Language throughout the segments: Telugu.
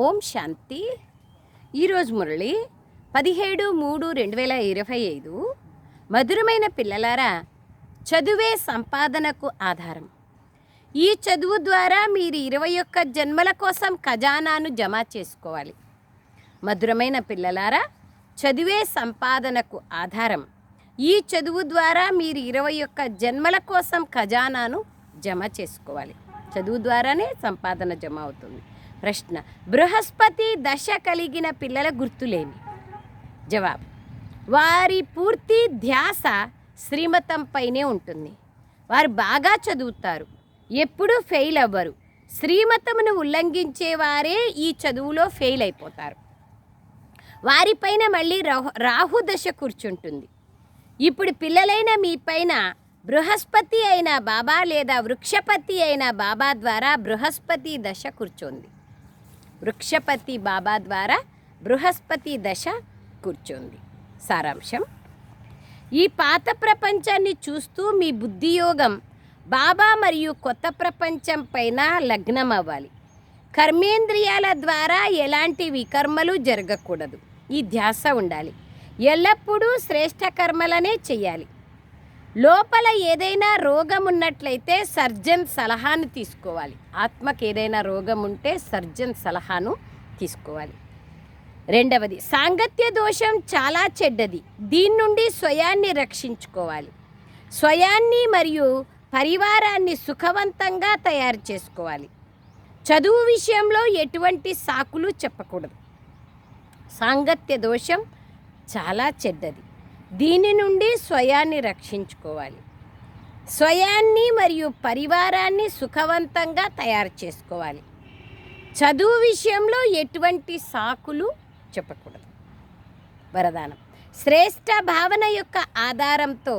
ఓం శాంతి. ఈరోజు మురళి 17/3/2025. మధురమైన పిల్లలారా, చదువే సంపాదనకు ఆధారం. ఈ చదువు ద్వారా మీరు 21 జన్మల కోసం ఖజానాను జమ చేసుకోవాలి. మధురమైన పిల్లలారా, చదువే సంపాదనకు ఆధారం. ఈ చదువు ద్వారా మీరు 21 జన్మల కోసం ఖజానాను జమ చేసుకోవాలి. చదువు ద్వారానే సంపాదన జమ అవుతుంది. ప్రశ్న: బృహస్పతి దశ కలిగిన పిల్లల గుర్తులేమి? జవాబు: వారి పూర్తి ధ్యాస శ్రీమతంపైనే ఉంటుంది. వారు బాగా చదువుతారు, ఎప్పుడూ ఫెయిల్ అవ్వరు. శ్రీమతమును ఉల్లంఘించేవారే ఈ చదువులో ఫెయిల్ అయిపోతారు. వారిపైన మళ్ళీ రాహు దశ కూర్చుంటుంది. ఇప్పుడు పిల్లలైన మీ పైన బృహస్పతి అయిన బాబా లేదా వృక్షపతి అయిన బాబా ద్వారా బృహస్పతి దశ కూర్చోంది. వృక్షపతి బాబా ద్వారా బృహస్పతి దశ కూర్చోంది. సారాంశం: ఈ పాత ప్రపంచాన్ని చూస్తూ మీ బుద్ధియోగం బాబా మరియు కొత్త ప్రపంచం పైన లగ్నం అవ్వాలి. కర్మేంద్రియాల ద్వారా ఎలాంటి వికర్మలు జరగకూడదు. ఈ ధ్యాస ఉండాలి. ఎల్లప్పుడూ శ్రేష్ఠ కర్మలనే చేయాలి. లోపల ఏదైనా రోగం ఉన్నట్లయితే సర్జన్ సలహాను తీసుకోవాలి. ఆత్మకి ఏదైనా రోగం ఉంటే సర్జన్ సలహాను తీసుకోవాలి. రెండవది, సాంగత్య దోషం చాలా చెడ్డది. దీని నుండి స్వయాన్ని రక్షించుకోవాలి. స్వయాన్ని మరియు పరివారాన్ని సుఖవంతంగా తయారు చేసుకోవాలి. చదువు విషయంలో ఎటువంటి సాకులు చెప్పకూడదు. సాంగత్య దోషం చాలా చెడ్డది. దీని నుండి స్వయాన్ని రక్షించుకోవాలి. స్వయాన్ని మరియు పరివారాన్ని సుఖవంతంగా తయారు చేసుకోవాలి. చదువు విషయంలో ఎటువంటి సాకులు చెప్పకూడదు. వరదానం: శ్రేష్ఠ భావన యొక్క ఆధారంతో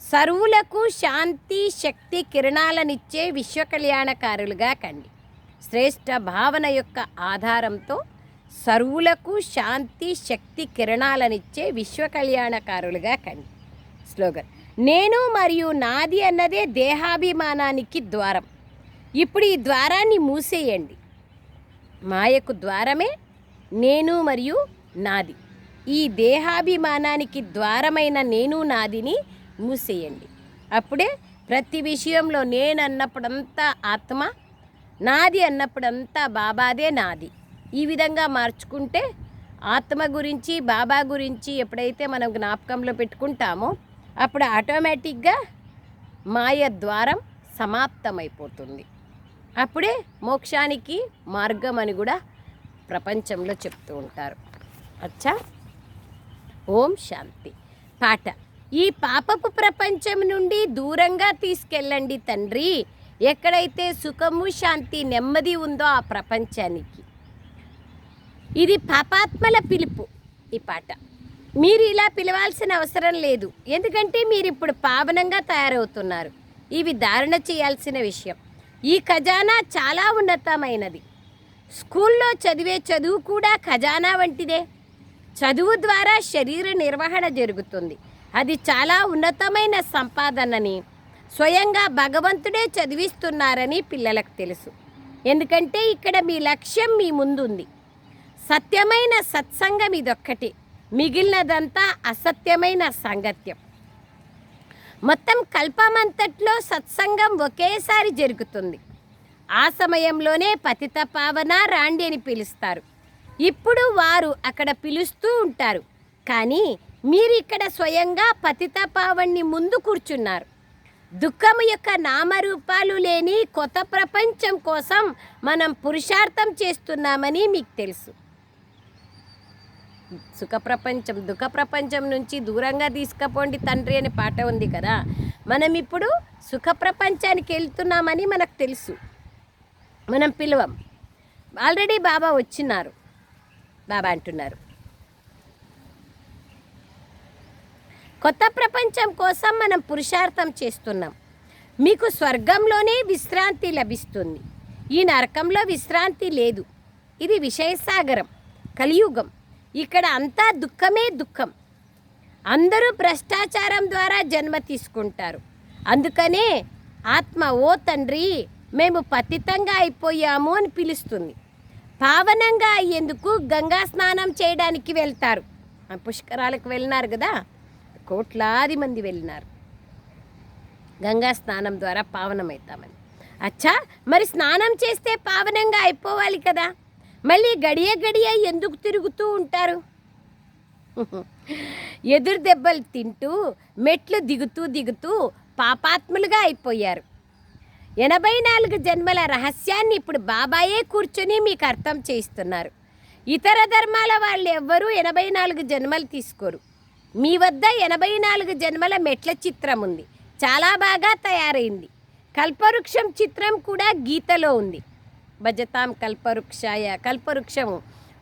సర్వులకు శాంతి శక్తి కిరణాలనిచ్చే విశ్వ కళ్యాణకారులుగా కండి. శ్రేష్ఠ భావన యొక్క ఆధారంతో సర్వులకు శాంతి శక్తి కిరణాలనిచ్చే విశ్వ కళ్యాణకారులుగా కండి. స్లోగన్: నేను మరియు నాది అన్నదే దేహాభిమానానికి ద్వారం. ఇప్పుడు ఈ ద్వారాన్ని మూసేయండి. మాయకు ద్వారమే నేను మరియు నాది. ఈ దేహాభిమానానికి ద్వారమైన నేను నాదిని మూసేయండి. అప్పుడే ప్రతి విషయంలో నేను అన్నప్పుడంతా ఆత్మ, నాది అన్నప్పుడంతా బాబాదే నాది. ఈ విధంగా మార్చుకుంటే ఆత్మ గురించి బాబా గురించి ఎప్పుడైతే మనం జ్ఞాపకంలో పెట్టుకుంటామో అప్పుడు ఆటోమేటిక్గా మాయ ద్వారం సమాప్తమైపోతుంది. అప్పుడే మోక్షానికి మార్గం అని కూడా ప్రపంచంలో చెప్తూ ఉంటారు. అచ్చా. ఓం శాంతి. పాట: ఈ పాపపు ప్రపంచం నుండి దూరంగా తీసుకెళ్ళండి తండ్రి. ఎక్కడైతే సుఖము శాంతి నెమ్మది ఉందో ఆ ప్రపంచానికి. ఇది పాపాత్మల పిలుపు. ఈ పాట మీరు ఇలా పిలవాల్సిన అవసరం లేదు, ఎందుకంటే మీరు ఇప్పుడు పావనంగా తయారవుతున్నారు. ఇవి ధారణ చేయాల్సిన విషయం. ఈ ఖజానా చాలా ఉన్నతమైనది. స్కూల్లో చదివే చదువు కూడా ఖజానా వంటిదే. చదువు ద్వారా శరీర నిర్వహణ జరుగుతుంది. అది చాలా ఉన్నతమైన సంపాదనని స్వయంగా భగవంతుడే చదివిస్తున్నారని పిల్లలకు తెలుసు. ఎందుకంటే ఇక్కడ మీ లక్ష్యం మీ ముందుంది. సత్యమైన సత్సంగం ఇదొక్కటి, మిగిలినదంతా అసత్యమైన సాంగత్యం. మొత్తం కల్పమంతట్లో సత్సంగం ఒకేసారి జరుగుతుంది. ఆ సమయంలోనే పతిత పావన రాండి అని పిలుస్తారు. ఇప్పుడు వారు అక్కడ పిలుస్తూ ఉంటారు, కానీ మీరు ఇక్కడ స్వయంగా పతిత పావన్ని ముందు కూర్చున్నారు. దుఃఖము యొక్క నామరూపాలు లేని కొత్త ప్రపంచం కోసం మనం పురుషార్థం చేస్తున్నామని మీకు తెలుసు. సుఖ ప్రపంచం దుఃఖ ప్రపంచం నుంచి దూరంగా తీసుకుపోండి తండ్రి అనే పాట ఉంది కదా. మనం ఇప్పుడు సుఖ ప్రపంచానికి వెళ్తున్నామని మనకు తెలుసు. మనం పిలవం. ఆల్రెడీ బాబా వచ్చినారు. బాబా అంటున్నారు, కొత్త ప్రపంచం కోసం మనం పురుషార్థం చేస్తున్నాం. మీకు స్వర్గంలోనే విశ్రాంతి లభిస్తుంది. ఈ నరకంలో విశ్రాంతి లేదు. ఇది విషయసాగరం, కలియుగం. ఇక్కడ అంతా దుఃఖమే దుఃఖం. అందరూ భ్రష్టాచారం ద్వారా జన్మ తీసుకుంటారు. అందుకనే ఆత్మ ఓ తండ్రి మేము పతితంగా అయిపోయాము అని పిలుస్తుంది. పావనంగా అయ్యేందుకు గంగా స్నానం చేయడానికి వెళ్తారు. పుష్కరాలకు వెళ్ళినారు కదా, కోట్లాది మంది వెళ్ళినారు గంగా స్నానం ద్వారా పావనమవుతామని. అచ్చా, మరి స్నానం చేస్తే పావనంగా అయిపోవాలి కదా, మళ్ళీ గడియ గడియ ఎందుకు తిరుగుతూ ఉంటారు? ఎదురు దెబ్బలు తింటూ మెట్లు దిగుతూ దిగుతూ పాపాత్ములుగా అయిపోయారు. 84 జన్మల రహస్యాన్ని ఇప్పుడు బాబాయే కూర్చొని మీకు అర్థం చేయిస్తున్నారు. ఇతర ధర్మాల వాళ్ళు ఎవ్వరూ 84 జన్మలు తీసుకోరు. మీ వద్ద 84 జన్మల మెట్ల చిత్రం ఉంది, చాలా బాగా తయారైంది. కల్పవృక్షం చిత్రం కూడా గీతలో ఉంది. భజతాం కల్పవృక్షాయ, కల్పవృక్షము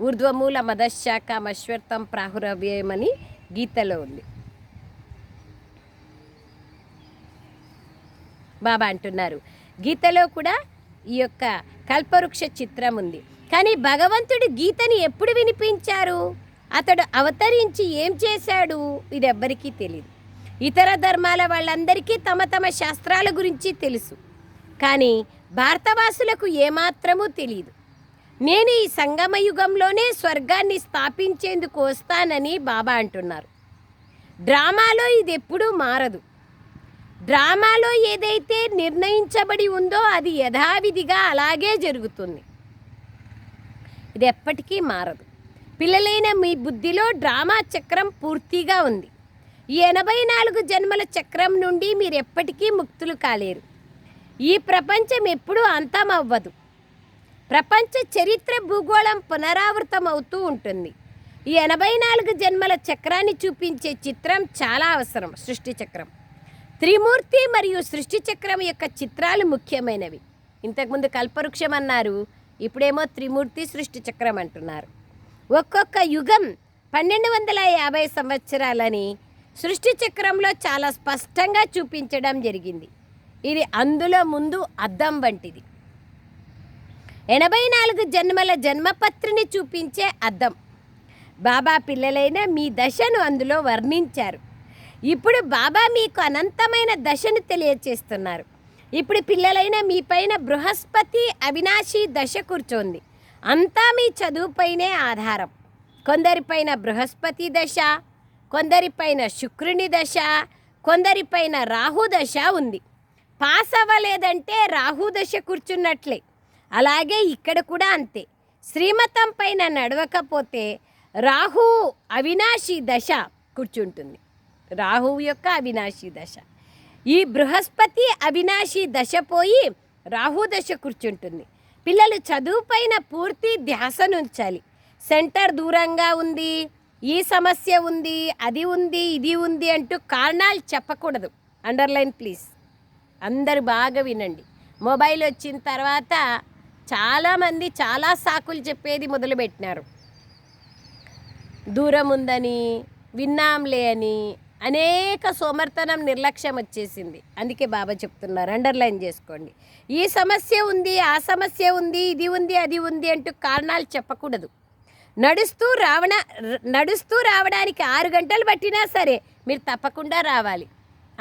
ఊర్ధ్వమూల మదశాఖ మశ్వర్తం ప్రాహురవ్యయమని గీతలో ఉంది. బాబా అంటున్నారు గీతలో కూడా ఈ యొక్క కల్పవృక్ష చిత్రం ఉంది. కానీ భగవంతుడు గీతని ఎప్పుడు వినిపించారు, అతడు అవతరించి ఏం చేశాడు, ఇది ఎవ్వరికీ తెలియదు. ఇతర ధర్మాల వాళ్ళందరికీ తమ తమ శాస్త్రాల గురించి తెలుసు, కానీ భారతవాసులకు ఏమాత్రమూ తెలియదు. నేను ఈ సంగమ యుగంలోనే స్వర్గాన్ని స్థాపించేందుకు వస్తానని బాబా అంటున్నారు. డ్రామాలో ఇది ఎప్పుడూ మారదు. డ్రామాలో ఏదైతే నిర్ణయించబడి ఉందో అది యథావిధిగా అలాగే జరుగుతుంది, ఇది ఎప్పటికీ మారదు. పిల్లలైన మీ బుద్ధిలో డ్రామా చక్రం పూర్తిగా ఉంది. ఈ 84 జన్మల చక్రం నుండి మీరు ఎప్పటికీ ముక్తులు కాలేరు. ఈ ప్రపంచం ఎప్పుడూ అంతం అవ్వదు. ప్రపంచ చరిత్ర భూగోళం పునరావృతం అవుతూ ఉంటుంది. ఈ 84 జన్మల చక్రాన్ని చూపించే చిత్రం చాలా అవసరం. సృష్టి చక్రం, త్రిమూర్తి మరియు సృష్టి చక్రం యొక్క చిత్రాలు ముఖ్యమైనవి. ఇంతకుముందు కల్పవృక్షం అన్నారు, ఇప్పుడేమో త్రిమూర్తి సృష్టి చక్రం అంటున్నారు. ఒక్కొక్క యుగం 1250 సంవత్సరాలని సృష్టి చక్రంలో చాలా స్పష్టంగా చూపించడం జరిగింది. ఇది అందులో ముందు అద్దం వంటిది. 84 జన్మల జన్మపత్రిని చూపించే అద్దం. బాబా పిల్లలైన మీ దశను అందులో వర్ణించారు. ఇప్పుడు బాబా మీకు అనంతమైన దశను తెలియచేస్తున్నారు. ఇప్పుడు పిల్లలైన మీ పైన బృహస్పతి అవినాశి దశ కూర్చోంది. అంతా మీ చదువుపైనే ఆధారం. కొందరిపైన బృహస్పతి దశ, కొందరిపైన శుక్రుని దశ, కొందరిపైన రాహు దశ ఉంది. పాస్ అవ్వలేదంటే రాహు దశ కూర్చున్నట్లే. అలాగే ఇక్కడ కూడా అంతే. శ్రీమతం పైన నడవకపోతే రాహు అవినాశి దశ కూర్చుంటుంది. రాహువు యొక్క అవినాశి దశ. ఈ బృహస్పతి అవినాశి దశ పోయి రాహు దశ కూర్చుంటుంది. పిల్లలు చదువు పైన పూర్తి ధ్యాసనుంచాలి. సెంటర్ దూరంగా ఉంది, ఈ సమస్య ఉంది, అది ఉంది, ఇది ఉంది అంటూ కారణాలు చెప్పకూడదు. Underline please. అందరూ బాగా వినండి. మొబైల్ వచ్చిన తర్వాత చాలామంది చాలా సాకులు చెప్పేది మొదలుపెట్టినారు. దూరం ఉందని, విన్నాంలే అని, అనేక సోమర్తనం నిర్లక్ష్యం వచ్చేసింది. అందుకే బాబా చెప్తున్నారు, అండర్లైన్ చేసుకోండి. ఈ సమస్య ఉంది, ఆ సమస్య ఉంది, ఇది ఉంది, అది ఉంది అంటూ కారణాలు చెప్పకూడదు. నడుస్తూ రావడానికి 6 గంటలు పట్టినా సరే మీరు తప్పకుండా రావాలి.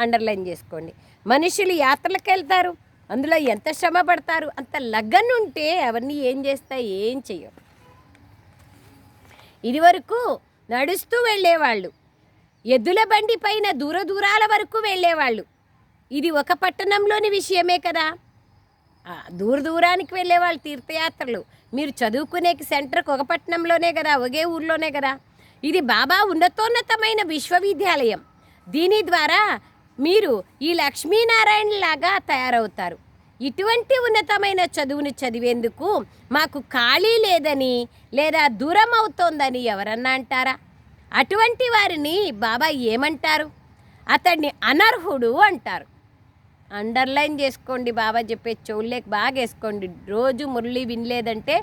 అండర్లైన్ చేసుకోండి. మనుషులు యాత్రలకు వెళ్తారు, అందులో ఎంత శ్రమ పడతారు. అంత లగన్ ఉంటే అవన్నీ ఏం చేస్తాయి, ఏం చెయ్యవు. ఇదివరకు నడుస్తూ వెళ్ళేవాళ్ళు, ఎద్దుల బండి పైన దూరాల వరకు వెళ్ళేవాళ్ళు. ఇది ఒక పట్టణంలోని విషయమే కదా. దూరానికి వెళ్ళేవాళ్ళు తీర్థయాత్రలు. మీరు చదువుకునేకి సెంటర్కి ఒక పట్టణంలోనే కదా, ఒకే ఊర్లోనే కదా. ఇది బాబా ఉన్నతోన్నతమైన విశ్వవిద్యాలయం. దీని ద్వారా మీరు ఈ లక్ష్మీనారాయణ లాగా తయారవుతారు. ఇటువంటి ఉన్నతమైన చదువును చదివేందుకు మాకు ఖాళీ లేదని లేదా దూరం అవుతోందని ఎవరన్నా అంటారా? అటువంటి వారిని బాబా ఏమంటారు? అతడిని అనర్హుడు అంటారు. అండర్లైన్ చేసుకోండి. బాబా చెప్పే చెవుల్లోకి బాగా వేసుకోండి. రోజు మురళి వినలేదంటే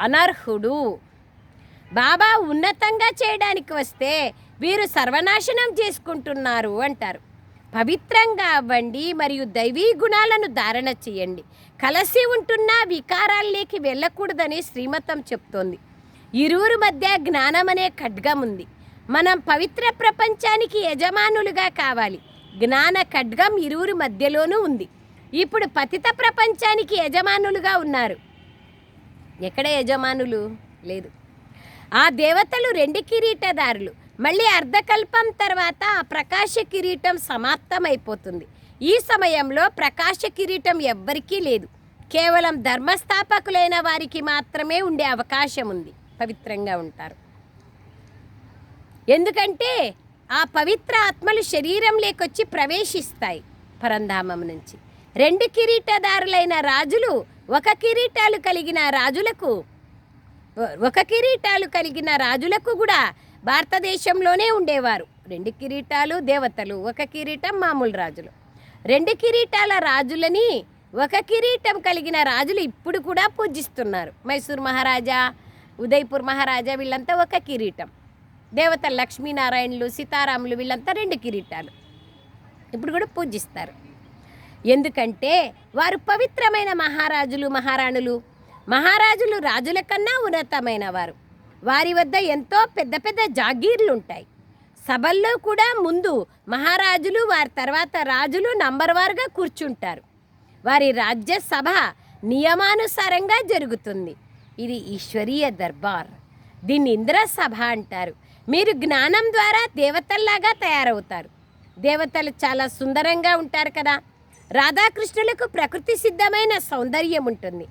అనర్హుడు. బాబా ఉన్నతంగా చేయడానికి వస్తే వీరు సర్వనాశనం చేసుకుంటున్నారు అంటారు. పవిత్రంగా అవ్వండి మరియు దైవీ గుణాలను ధారణ చేయండి. కలిసి ఉంటున్న వికారాల్లోకి వెళ్ళకూడదని శ్రీమతం చెప్తోంది. ఇరువురి మధ్య జ్ఞానం అనే ఖడ్గం ఉంది. మనం పవిత్ర ప్రపంచానికి యజమానులుగా కావాలి. జ్ఞాన ఖడ్గం ఇరువురి మధ్యలోనూ ఉంది. ఇప్పుడు పతిత ప్రపంచానికి యజమానులుగా ఉన్నారు. ఎక్కడ యజమానులు? లేదు. ఆ దేవతలు 2 కిరీటదారులు. మళ్ళీ అర్ధకల్పం తర్వాత ఆ ప్రకాశ కిరీటం సమాప్తమైపోతుంది. ఈ సమయంలో ప్రకాశ కిరీటం ఎవ్వరికీ లేదు. కేవలం ధర్మస్థాపకులైన వారికి మాత్రమే ఉండే అవకాశం ఉంది. పవిత్రంగా ఉంటారు. ఎందుకంటే ఆ పవిత్ర ఆత్మలు శరీరం లేకొచ్చి ప్రవేశిస్తాయి పరంధామం నుంచి. 2 కిరీటదారులైన రాజులు ఒక కిరీటాలు కలిగిన రాజులకు కూడా భారతదేశంలోనే ఉండేవారు. 2 కిరీటాలు దేవతలు, ఒక కిరీటం మామూలు రాజులు. 2 కిరీటాల రాజులని, ఒక కిరీటం కలిగిన రాజులు ఇప్పుడు కూడా పూజిస్తున్నారు. మైసూర్ మహారాజా, ఉదయ్పూర్ మహారాజా వీళ్ళంతా ఒక కిరీటం. దేవతలు లక్ష్మీనారాయణులు, సీతారాములు వీళ్ళంతా 2 కిరీటాలు ఇప్పుడు కూడా పూజిస్తారు. ఎందుకంటే వారు పవిత్రమైన మహారాజులు, మహారాణులు. మహారాజులు రాజుల కన్నా ఉన్నతమైన వారు. వారి వద్ద ఎంతో పెద్ద పెద్ద జాగీర్లు ఉంటాయి. సభల్లో కూడా ముందు మహారాజులు, వారి తర్వాత రాజులు నంబర్ వారుగా కూర్చుంటారు. వారి రాజ్యసభ నియమానుసారంగా జరుగుతుంది. ఇది ఈశ్వరీయ దర్బార్. దీన్ని ఇంద్రసభ అంటారు. మీరు జ్ఞానం ద్వారా దేవతల్లాగా తయారవుతారు. దేవతలు చాలా సుందరంగా ఉంటారు కదా. రాధాకృష్ణులకు ప్రకృతి సిద్ధమైన సౌందర్యం ఉంటుంది.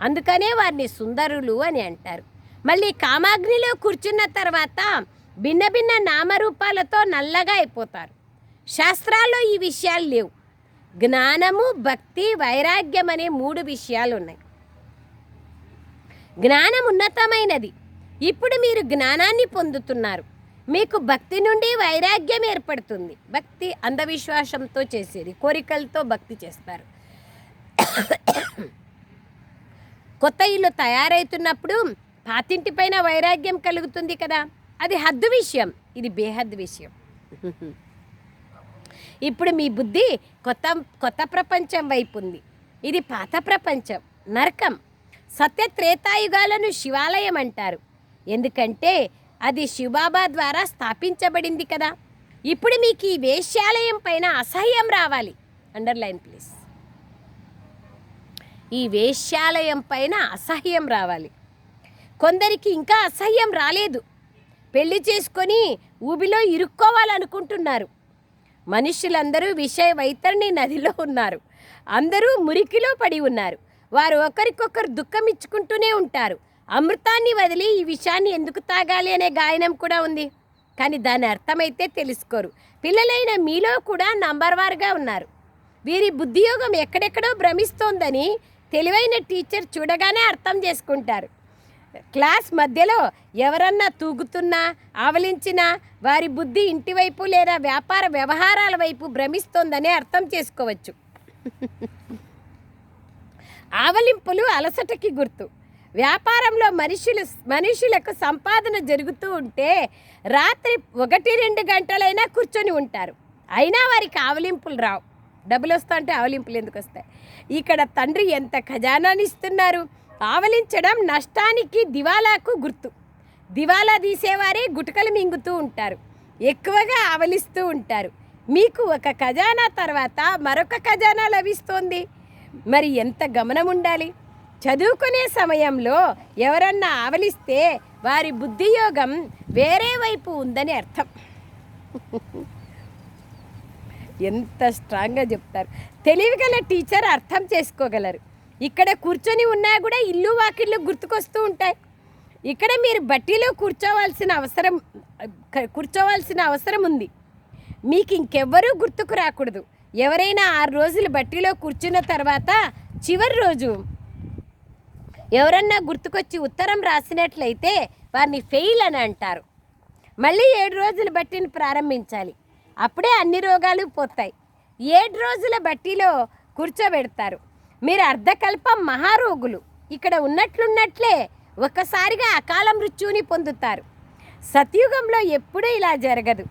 అందుకనే వారిని సుందరులు అని అంటారు. మళ్ళీ కామాగ్నిలో కూర్చున్న తర్వాత భిన్న భిన్న నామరూపాలతో నల్లగా అయిపోతారు. శాస్త్రాల్లో ఈ విషయాలు లేవు. జ్ఞానము, భక్తి, వైరాగ్యం అనే 3 విషయాలు ఉన్నాయి. జ్ఞానం ఉన్నతమైనది. ఇప్పుడు మీరు జ్ఞానాన్ని పొందుతున్నారు. మీకు భక్తి నుండి వైరాగ్యం ఏర్పడుతుంది. భక్తి అంధవిశ్వాసంతో చేసేది, కోరికలతో భక్తి చేస్తారు. కొత్త ఇల్లు తయారవుతున్నప్పుడు పాతింటి పైన వైరాగ్యం కలుగుతుంది కదా, అది హద్దు విషయం. ఇది బేహద్దు విషయం. ఇప్పుడు మీ బుద్ధి కొత్త ప్రపంచం వైపు ఉంది. ఇది పాత ప్రపంచం, నరకం. సత్య త్రేతాయుగాలను శివాలయం అంటారు. ఎందుకంటే అది శివబాబా ద్వారా స్థాపించబడింది కదా. ఇప్పుడు మీకు ఈ వేశ్యాలయం పైన అసహ్యం రావాలి. Underline please. ఈ వేశ్యాలయం పైన అసహ్యం రావాలి. కొందరికి ఇంకా అసహ్యం రాలేదు. పెళ్లి చేసుకొని ఊబిలో ఇరుక్కోవాలనుకుంటున్నారు. మనుషులందరూ విషయ వైతరణి నదిలో ఉన్నారు. అందరూ మురికిలో పడి ఉన్నారు. వారు ఒకరికొకరు దుఃఖం ఇచ్చుకుంటూనే ఉంటారు. అమృతాన్ని వదిలి ఈ విషయాన్ని ఎందుకు తాగాలి అనే గాయనం కూడా ఉంది. కానీ దాని అర్థమైతే తెలుసుకోరు. పిల్లలైన మీలో కూడా నంబర్ వారుగా ఉన్నారు. వీరి బుద్ధియోగం ఎక్కడెక్కడో భ్రమిస్తోందని తెలివైన టీచర్ చూడగానే అర్థం చేసుకుంటారు. క్లాస్ మధ్యలో ఎవరన్నా తూగుతున్నా, ఆవలించినా వారి బుద్ధి ఇంటి వైపు లేదా వ్యాపార వ్యవహారాల వైపు భ్రమిస్తోందని అర్థం చేసుకోవచ్చు. ఆవలింపులు అలసటకి గుర్తు. వ్యాపారంలో మనుషులకు సంపాదన జరుగుతూ ఉంటే రాత్రి 1-2 గంటలైనా కూర్చొని ఉంటారు. అయినా వారికి ఆవలింపులు రావు. డబ్బులు వస్తా అంటే ఆవలింపులు ఎందుకు వస్తాయి? ఇక్కడ తండ్రి ఎంత ఖజానాని ఇస్తున్నారు. ఆవలించడం నష్టానికి, దివాలాకు గుర్తు. దివాలా తీసేవారే గుటకలు మింగుతూ ఉంటారు. ఎక్కువగా ఆవలిస్తూ ఉంటారు. మీకు ఒక ఖజానా తర్వాత మరొక ఖజానా లభిస్తోంది. మరి ఎంత గమనం ఉండాలి. చదువుకునే సమయంలో ఎవరన్నా ఆవలిస్తే వారి బుద్ధియోగం వేరే వైపు ఉందని అర్థం. ఎంత స్ట్రాంగ్గా చెప్తారు. తెలివిగల టీచర్ అర్థం చేసుకోగలరు. ఇక్కడ కూర్చొని ఉన్నా కూడా ఇల్లు వాకిళ్ళు గుర్తుకొస్తూ ఉంటాయి. ఇక్కడ మీరు బట్టీలో కూర్చోవాల్సిన అవసరం ఉంది. మీకు ఇంకెవ్వరూ గుర్తుకు రాకూడదు. ఎవరైనా 6 రోజులు బట్టీలో కూర్చున్న తర్వాత చివరి రోజు ఎవరన్నా గుర్తుకొచ్చి ఉత్తరం రాసినట్లయితే వారిని ఫెయిల్ అని అంటారు. మళ్ళీ 7 రోజుల బట్టీని ప్రారంభించాలి. అప్పుడే అన్ని రోగాలు పోతాయి. 7 రోజుల బట్టీలో కూర్చోబెడతారు. మీరు అర్ధకల్పం మహారోగులు. ఇక్కడ ఉన్నట్లున్నట్లే ఒక్కసారిగా అకాల మృత్యువుని పొందుతారు. సత్యుగంలో ఎప్పుడూ ఇలా జరగదు.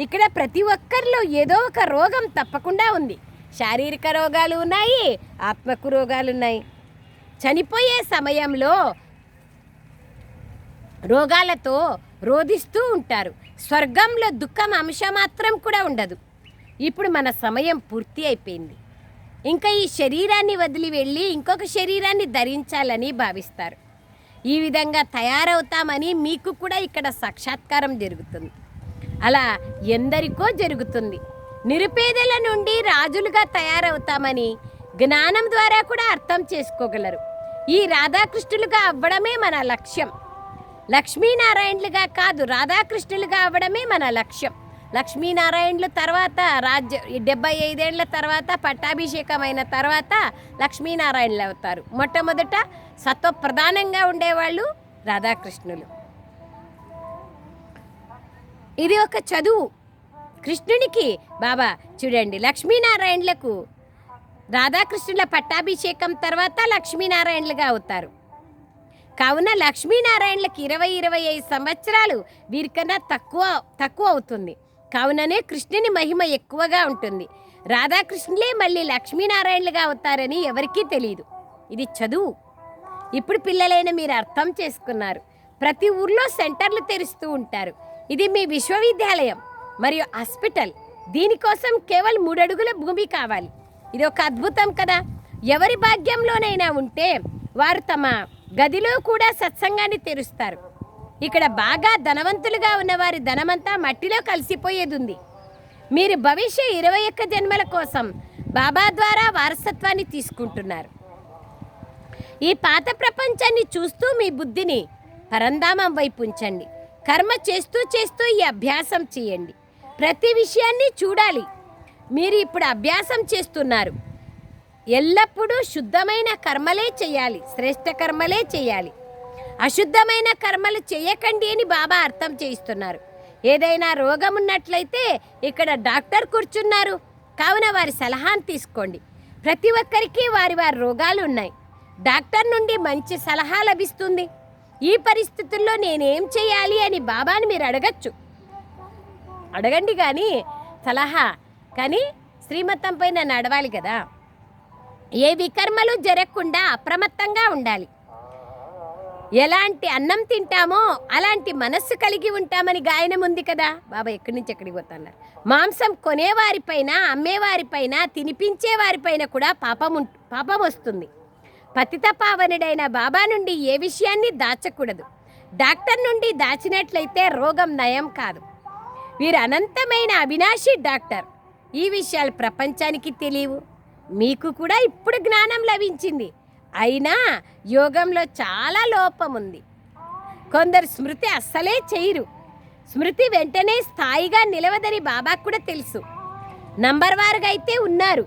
ఇక్కడ ప్రతి ఒక్కరిలో ఏదో ఒక రోగం తప్పకుండా ఉంది. శారీరక రోగాలు ఉన్నాయి, ఆత్మకు రోగాలు ఉన్నాయి. చనిపోయే సమయంలో రోగాలతో రోధిస్తూ ఉంటారు. స్వర్గంలో దుఃఖం అంశమాత్రం కూడా ఉండదు. ఇప్పుడు మన సమయం పూర్తి అయిపోయింది. ఇంకా ఈ శరీరాన్ని వదిలి వెళ్ళి ఇంకొక శరీరాన్ని ధరించాలని భావిస్తారు. ఈ విధంగా తయారవుతామని మీకు కూడా ఇక్కడ సాక్షాత్కారం జరుగుతుంది. అలా ఎందరికో జరుగుతుంది. నిరుపేదల నుండి రాజులుగా తయారవుతామని జ్ఞానం ద్వారా కూడా అర్థం చేసుకోగలరు. ఈ రాధాకృష్ణులుగా అవ్వడమే మన లక్ష్యం. లక్ష్మీనారాయణులుగా కాదు, రాధాకృష్ణులుగా అవ్వడమే మన లక్ష్యం. లక్ష్మీనారాయణుల తర్వాత 75 ఏళ్ల తర్వాత పట్టాభిషేకమైన తర్వాత లక్ష్మీనారాయణులు అవుతారు. మొట్టమొదట సత్వప్రధానంగా ఉండేవాళ్ళు రాధాకృష్ణులు. ఇది ఒక చదువు కృష్ణునికి. బాబా చూడండి, లక్ష్మీనారాయణులకు రాధాకృష్ణుల పట్టాభిషేకం తర్వాత లక్ష్మీనారాయణులుగా అవుతారు. కావున లక్ష్మీనారాయణులకి 20-25 సంవత్సరాలు వీరికన్నా తక్కువ అవుతుంది. కావుననే కృష్ణుని మహిమ ఎక్కువగా ఉంటుంది. రాధాకృష్ణులే మళ్ళీ లక్ష్మీనారాయణులుగా అవుతారని ఎవరికీ తెలియదు. ఇది చదువు. ఇప్పుడు పిల్లలైన మీరు అర్థం చేసుకున్నారు. ప్రతి ఊర్లో సెంటర్లు తెరుస్తూ ఉంటారు. ఇది మీ విశ్వవిద్యాలయం మరియు హాస్పిటల్. దీనికోసం కేవలం 3 అడుగుల భూమి కావాలి. ఇది ఒక అద్భుతం కదా. ఎవరి భాగ్యంలోనైనా ఉంటే వారు తమ గదిలో కూడా సత్సంగాన్ని తెరుస్తారు. ఇక్కడ బాగా ధనవంతులుగా ఉన్నవారి ధనమంతా మట్టిలో కలిసిపోయేది ఉంది. మీరు భవిష్య 21 జన్మల కోసం బాబా ద్వారా వారసత్వాన్ని తీసుకుంటున్నారు. ఈ పాత ప్రపంచాన్ని చూస్తూ మీ బుద్ధిని పరంధామం వైపు ఉంచండి. కర్మ చేస్తూ చేస్తూ ఈ అభ్యాసం చేయండి. ప్రతి విషయాన్ని చూడాలి. మీరు ఇప్పుడు అభ్యాసం చేస్తున్నారు. ఎల్లప్పుడూ శుద్ధమైన కర్మలే చేయాలి, శ్రేష్ఠ కర్మలే చేయాలి. అశుద్ధమైన కర్మలు చేయకండి అని బాబా అర్థం చేయిస్తున్నారు. ఏదైనా రోగం ఉన్నట్లయితే ఇక్కడ డాక్టర్ కూర్చున్నారు, కావున వారి సలహాను తీసుకోండి. ప్రతి ఒక్కరికి వారి రోగాలు ఉన్నాయి. డాక్టర్ నుండి మంచి సలహా లభిస్తుంది. ఈ పరిస్థితుల్లో నేనేం చేయాలి అని బాబాని మీరు అడగండి కానీ సలహా. కానీ శ్రీమతం పైన నడవాలి కదా. ఏ వికర్మలు జరగకుండా అప్రమత్తంగా ఉండాలి. ఎలాంటి అన్నం తింటామో అలాంటి మనస్సు కలిగి ఉంటామని గాయనం ఉంది కదా. బాబా ఎక్కడి నుంచి ఎక్కడికి పోతున్నారు. మాంసం కొనేవారిపైన, అమ్మేవారిపైన, తినిపించే వారిపైన కూడా పాపం వస్తుంది. పతిత పావనుడైన బాబా నుండి ఏ విషయాన్ని దాచకూడదు. డాక్టర్ నుండి దాచినట్లయితే రోగం నయం కాదు. వీరు అనంతమైన అవినాశి డాక్టర్. ఈ విషయాలు ప్రపంచానికి తెలియవు. మీకు కూడా ఇప్పుడు జ్ఞానం లభించింది. అయినా యోగంలో చాలా లోపం ఉంది. కొందరు స్మృతి అస్సలే చేయరు. స్మృతి వెంటనే స్థాయిగా నిలవదని బాబాకు కూడా తెలుసు. నంబర్ వారుగా అయితే ఉన్నారు.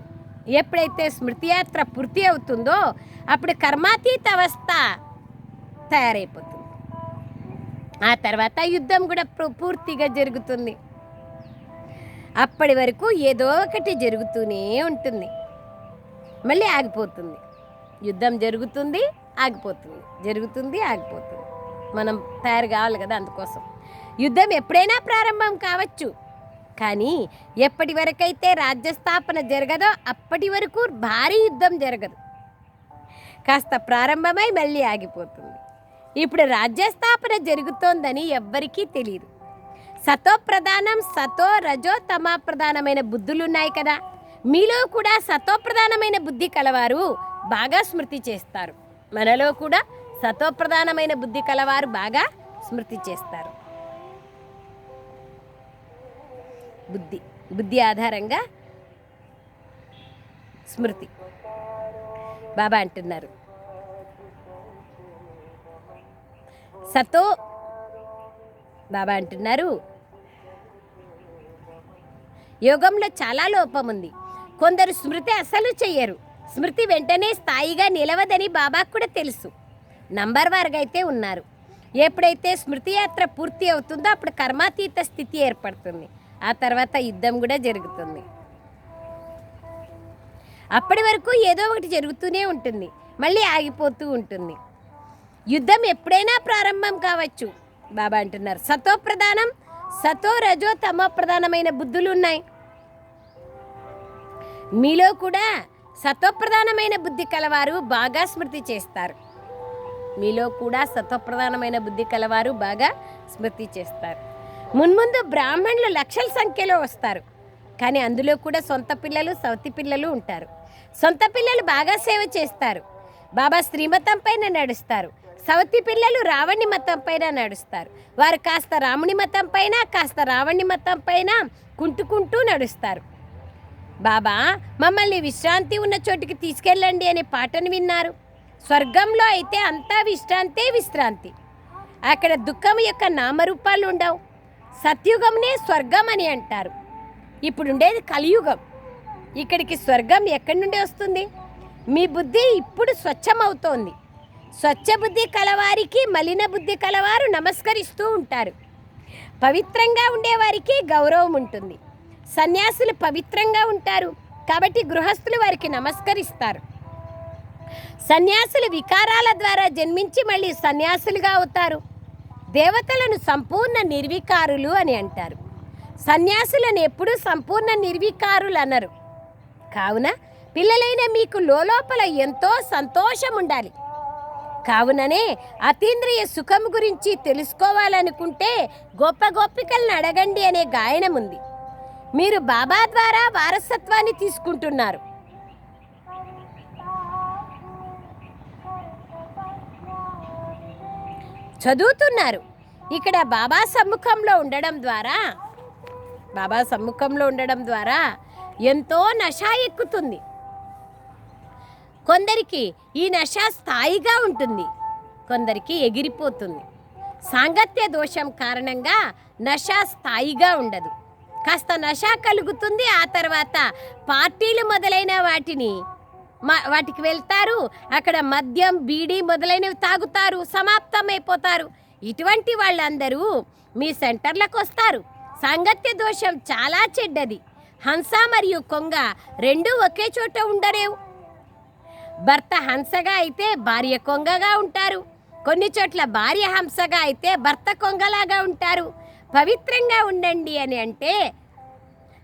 ఎప్పుడైతే స్మృతి యాత్ర పూర్తి అవుతుందో అప్పుడు కర్మాతీత అవస్థ తయారైపోతుంది. ఆ తర్వాత యుద్ధం కూడా పూర్తిగా జరుగుతుంది. అప్పటి వరకు ఏదో ఒకటి జరుగుతూనే ఉంటుంది, మళ్ళీ ఆగిపోతుంది. యుద్ధం జరుగుతుంది, ఆగిపోతుంది, జరుగుతుంది, ఆగిపోతుంది. మనం తయారు కావాలి కదా. అందుకోసం యుద్ధం ఎప్పుడైనా ప్రారంభం కావచ్చు. కానీ ఎప్పటి వరకైతే రాజ్యస్థాపన జరగదో అప్పటి వరకు భారీ యుద్ధం జరగదు. కాస్త ప్రారంభమై మళ్ళీ ఆగిపోతుంది. ఇప్పుడు రాజ్యస్థాపన జరుగుతోందని ఎవ్వరికీ తెలియదు. సతోప్రధానం, సతో రజో తమా ప్రధానమైన బుద్ధులున్నాయి కదా. మీలో కూడా సతోప్రధానమైన బుద్ధి కలవారు బాగా స్మృతి చేస్తారు. మనలో కూడా సతోప్రధానమైన బుద్ధి కలవారు బాగా స్మృతి చేస్తారు. బుద్ధి ఆధారంగా స్మృతి. బాబా అంటున్నారు సతో. బాబా అంటున్నారు యోగంలో చాలా లోపం ఉంది. కొందరు స్మృతి అసలు చెయ్యరు. స్మృతి వెంటనే స్థాయిగా నిలవదని బాబాకు కూడా తెలుసు. నంబర్ వారుగా అయితే ఉన్నారు. ఎప్పుడైతే స్మృతి యాత్ర పూర్తి అవుతుందో అప్పుడు కర్మాతీత స్థితి ఏర్పడుతుంది. ఆ తర్వాత యుద్ధం కూడా జరుగుతుంది. అప్పటి వరకు ఏదో ఒకటి జరుగుతూనే ఉంటుంది, మళ్ళీ ఆగిపోతూ ఉంటుంది. యుద్ధం ఎప్పుడైనా ప్రారంభం కావచ్చు. బాబా అంటున్నారు సతో ప్రధానం, సతో రజో తమో ప్రధానమైన బుద్ధులు ఉన్నాయి. మీలో కూడా సతోప్రధానమైన బుద్ధి కలవారు బాగా స్మృతి చేస్తారు. మీలో కూడా సతోప్రధానమైన బుద్ధి కలవారు బాగా స్మృతి చేస్తారు. మున్ముందు బ్రాహ్మణులు లక్షల సంఖ్యలో వస్తారు. కానీ అందులో కూడా సొంత పిల్లలు, సౌతి పిల్లలు ఉంటారు. సొంత పిల్లలు బాగా సేవ చేస్తారు. బాబా శ్రీమతం పైన నడుస్తారు. సవతి పిల్లలు రావణి మతం పైన నడుస్తారు. వారు కాస్త రాముని మతం పైన, కాస్త రావణి మతం పైన కుంటుకుంటూ నడుస్తారు. బాబా మమ్మల్ని విశ్రాంతి ఉన్న చోటికి తీసుకెళ్ళండి అనే పాటను విన్నారు. స్వర్గంలో అయితే అంతా విశ్రాంతి. అక్కడ దుఃఖం యొక్క నామరూపాలు ఉండవు. సత్యుగంనే స్వర్గం అని అంటారు. ఇప్పుడు ఉండేది కలియుగం. ఇక్కడికి స్వర్గం ఎక్కడి నుండి వస్తుంది? మీ బుద్ధి ఇప్పుడు స్వచ్ఛమవుతోంది. స్వచ్ఛ బుద్ధి కలవారికి మలిన బుద్ధి కలవారు నమస్కరిస్తూ ఉంటారు. పవిత్రంగా ఉండేవారికి గౌరవం ఉంటుంది. సన్యాసులు పవిత్రంగా ఉంటారు కాబట్టి గృహస్థులు వారికి నమస్కరిస్తారు. సన్యాసులు వికారాల ద్వారా జన్మించి మళ్ళీ సన్యాసులుగా అవుతారు. దేవతలను సంపూర్ణ నిర్వికారులు అని అంటారు. సన్యాసులను ఎప్పుడూ సంపూర్ణ నిర్వికారులు అనరు. కావున పిల్లలైన మీకు లోపల ఎంతో సంతోషం ఉండాలి. కావుననే అతీంద్రియ సుఖం గురించి తెలుసుకోవాలనుకుంటే గొప్ప గోపికలను అడగండి అనే గాయనం ఉంది. మీరు బాబా ద్వారా వారసత్వాన్ని తీసుకుంటున్నారు. చదువుతున్నారు. ఇక్కడ బాబా సమ్ముఖంలో ఉండడం ద్వారా ఎంతో నష ఎక్కుతుంది. కొందరికి ఈ నష స్థాయిగా ఉంటుంది, కొందరికి ఎగిరిపోతుంది. సాంగత్య దోషం కారణంగా నష స్థాయిగా ఉండదు. కాస్త నష కలుగుతుంది. ఆ తర్వాత పార్టీలు మొదలైన వాటికి వెళ్తారు. అక్కడ మద్యం, బీడీ మొదలైనవి తాగుతారు, సమాప్తమైపోతారు. ఇటువంటి వాళ్ళందరూ మీ సెంటర్లకు వస్తారు. సాంగత్య దోషం చాలా చెడ్డది. హంస మరియు కొంగ రెండూ ఒకే చోట ఉండలేవు. భర్త హంసగా అయితే భార్య కొంగగా ఉంటారు. కొన్ని చోట్ల భార్య హంసగా అయితే భర్త కొంగలాగా ఉంటారు. పవిత్రంగా ఉండండి అని అంటే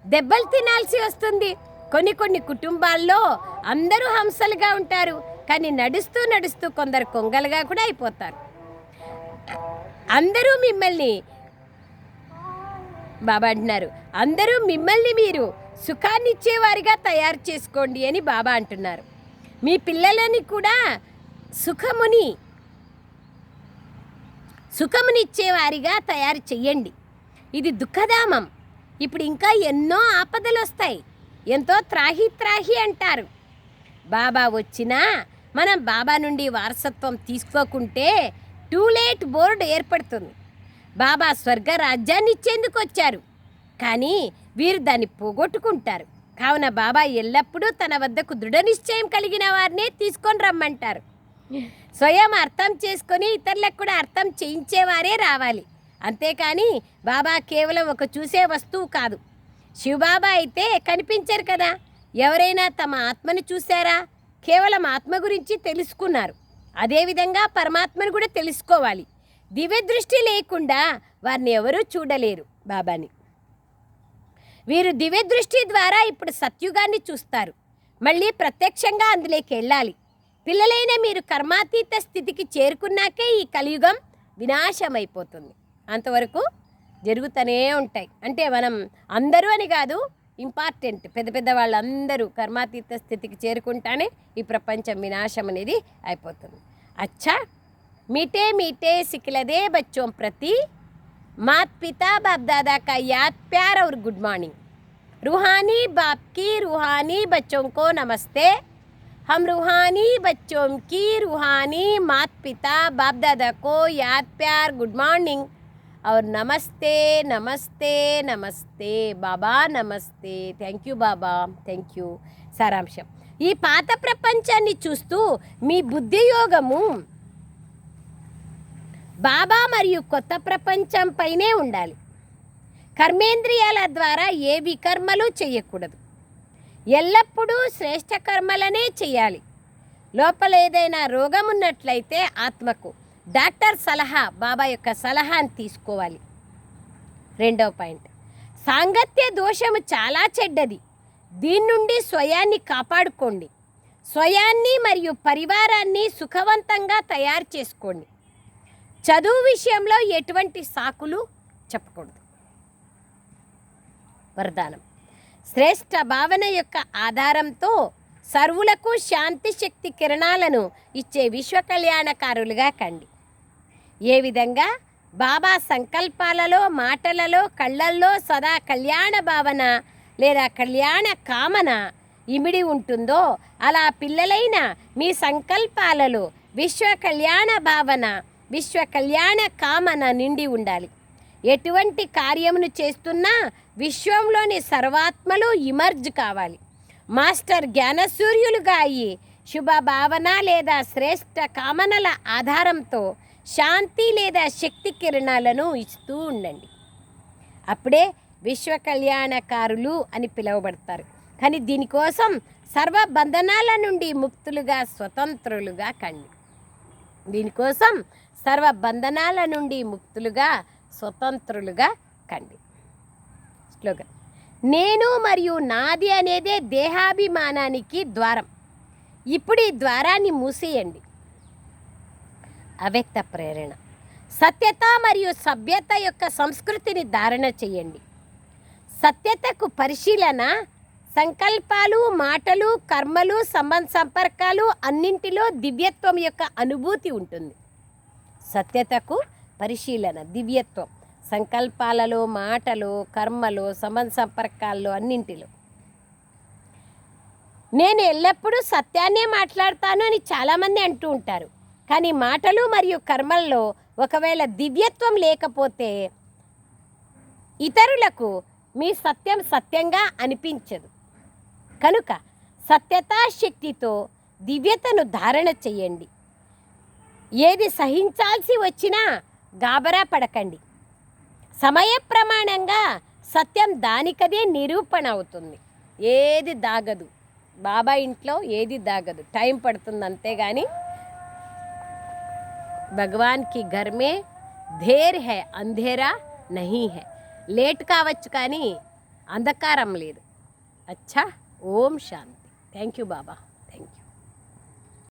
దెబ్బలు తినాల్సి వస్తుంది. కొన్ని కుటుంబాల్లో అందరూ హంసలుగా ఉంటారు, కానీ నడుస్తూ కొందరు కొంగలుగా కూడా అయిపోతారు. అందరూ మిమ్మల్ని బాబా అంటున్నారు, అందరూ మిమ్మల్ని మీరు సుఖాన్ని ఇచ్చేవారిగా తయారు చేసుకోండి అని బాబా అంటున్నారు. మీ పిల్లలని కూడా సుఖమునిచ్చేవారిగా తయారు చెయ్యండి. ఇది దుఃఖధామం. ఇప్పుడు ఇంకా ఎన్నో ఆపదలు వస్తాయి. ఎంతో త్రాహి అంటారు. బాబా వచ్చినా మనం బాబా నుండి వారసత్వం తీసుకోకుంటే టూ లేట్ బోర్డు ఏర్పడుతుంది. బాబా స్వర్గ రాజ్యాన్ని ఇచ్చేందుకు వచ్చారు, కానీ వీరు దాన్ని పోగొట్టుకుంటారు. కావున బాబా ఎల్లప్పుడూ తన వద్దకు దృఢ నిశ్చయం కలిగిన వారినే తీసుకొని రమ్మంటారు. స్వయం అర్థం చేసుకొని ఇతరులకు కూడా అర్థం చేయించేవారే రావాలి. అంతేకాని బాబా కేవలం ఒక చూసే వస్తువు కాదు. శివబాబా అయితే కనిపించరు కదా. ఎవరైనా తమ ఆత్మను చూశారా? కేవలం ఆత్మ గురించి తెలుసుకున్నారు. అదేవిధంగా పరమాత్మను కూడా తెలుసుకోవాలి. దివ్య దృష్టి లేకుండా వారిని ఎవరూ చూడలేరు బాబాని. వీరు దివ్య దృష్టి ద్వారా ఇప్పుడు సత్యుగాన్ని చూస్తారు. మళ్ళీ ప్రత్యక్షంగా అందులోకి వెళ్ళాలి. పిల్లలైన మీరు కర్మాతీత స్థితికి చేరుకున్నాకే ఈ కలియుగం వినాశమైపోతుంది. అంతవరకు జరుగుతూనే ఉంటాయి. అంటే మనం అందరూ అని కాదు, ఇంపార్టెంట్ పెద్ద వాళ్ళందరూ కర్మాతీత స్థితికి చేరుకుంటానే ఈ ప్రపంచం వినాశం అనేది అయిపోతుంది. అచ్చా, मीठे मीठे सिखलदे बच्चों प्रति मात पिता बाप दादा का याद प्यार और गुड मॉर्निंग. रूहानी बाप की रूहानी बच्चों को नमस्ते. हम रूहानी बच्चों की रूहानी मात पिता बाप दादा को याद प्यार गुड मॉर्निंग और नमस्ते नमस्ते नमस्ते बाबा नमस्ते. Thank you Baba, thank you. సారాంశం, ఈ పాత ప్రపంచాన్ని చూస్తూ మీ బుద్ధి యోగము బాబా మరియు కొత్త ప్రపంచం పైనే ఉండాలి. కర్మేంద్రియాల ద్వారా ఏ వికర్మలు చేయకూడదు. ఎల్లప్పుడూ శ్రేష్ఠ కర్మలనే చేయాలి. లోపల ఏదైనా రోగం ఉన్నట్లయితే ఆత్మకు డాక్టర్ సలహా, బాబా యొక్క సలహాను తీసుకోవాలి. రెండవ పాయింట్, సాంగత్య దోషము చాలా చెడ్డది. దీని నుండి స్వయాన్ని కాపాడుకోండి. స్వయాన్ని మరియు పరివారాన్ని సుఖవంతంగా తయారు చేసుకోండి. చదువు విషయంలో ఎటువంటి సాకులు చెప్పకూడదు. వరదానం, శ్రేష్ఠ భావన యొక్క ఆధారంతో సర్వులకు శాంతి శక్తి కిరణాలను ఇచ్చే విశ్వ కళ్యాణకారులుగా కండి. ఏ విధంగా బాబా సంకల్పాలలో, మాటలలో, కళ్ళల్లో సదా కళ్యాణ భావన లేదా కళ్యాణ కామన ఇమిడి ఉంటుందో అలా పిల్లలైన మీ సంకల్పాలలో విశ్వ కళ్యాణ భావన, విశ్వ కళ్యాణ కామన నిండి ఉండాలి. ఎటువంటి కార్యమును చేస్తున్నా విశ్వంలోని సర్వాత్మలు ఇమర్జ్ కావాలి. మాస్టర్ జ్ఞానసూర్యులుగా అయ్యి శుభ భావన లేదా శ్రేష్ఠ కామనల ఆధారంతో శాంతి లేదా శక్తి కిరణాలను ఇస్తూ ఉండండి. అప్పుడే విశ్వ కళ్యాణకారులు అని పిలువబడతారు. కానీ దీనికోసం సర్వ బంధనాల నుండి ముక్తులుగా, స్వతంత్రులుగా కండి. దీనికోసం సర్వ బంధనాల నుండి ముక్తులుగా, స్వతంత్రులుగా కండి. స్లోగన్: నేను మరియు నాది అనేదే దేహాభిమానానికి ద్వారం. ఇప్పుడు ఈ ద్వారాన్ని మూసేయండి. అవ్యక్త ప్రేరణ: సత్యత మరియు సభ్యత యొక్క సంస్కృతిని ధారణ చేయండి. సత్యతకు పరిశీలన, సంకల్పాలు, మాటలు, కర్మలు, సంపర్కాలు అన్నింటిలో దివ్యత్వం యొక్క అనుభూతి ఉంటుంది. సత్యతకు పరిశీలన, దివ్యత్వం సంకల్పాలలో, మాటలు, కర్మలు, సంపర్కాల్లో అన్నింటిలో. నేను ఎల్లప్పుడూ సత్యాన్నే మాట్లాడతాను అని చాలామంది అంటూ ఉంటారు. కానీ మాటలు మరియు కర్మల్లో ఒకవేళ దివ్యత్వం లేకపోతే ఇతరులకు మీ సత్యం సత్యంగా అనిపించదు. కనుక సత్యతా శక్తితో దివ్యతను ధారణ చేయండి. ఏది సహించాల్సి వచ్చినా గాబరా పడకండి. సమయ ప్రమాణంగా సత్యం దానికదే నిరూపణ అవుతుంది. ఏది దాగదు. బాబా ఇంట్లో ఏది దాగదు, టైం పడుతుంది అంతేగాని భగవాన్ కి ఘర్ మే ధేర్ హై, అంధేరా నహీ హై. లేట్ కావచ్చు కానీ అంధకారం లేదు. అచ్చా, ఓం శాంతి. Thank you Baba.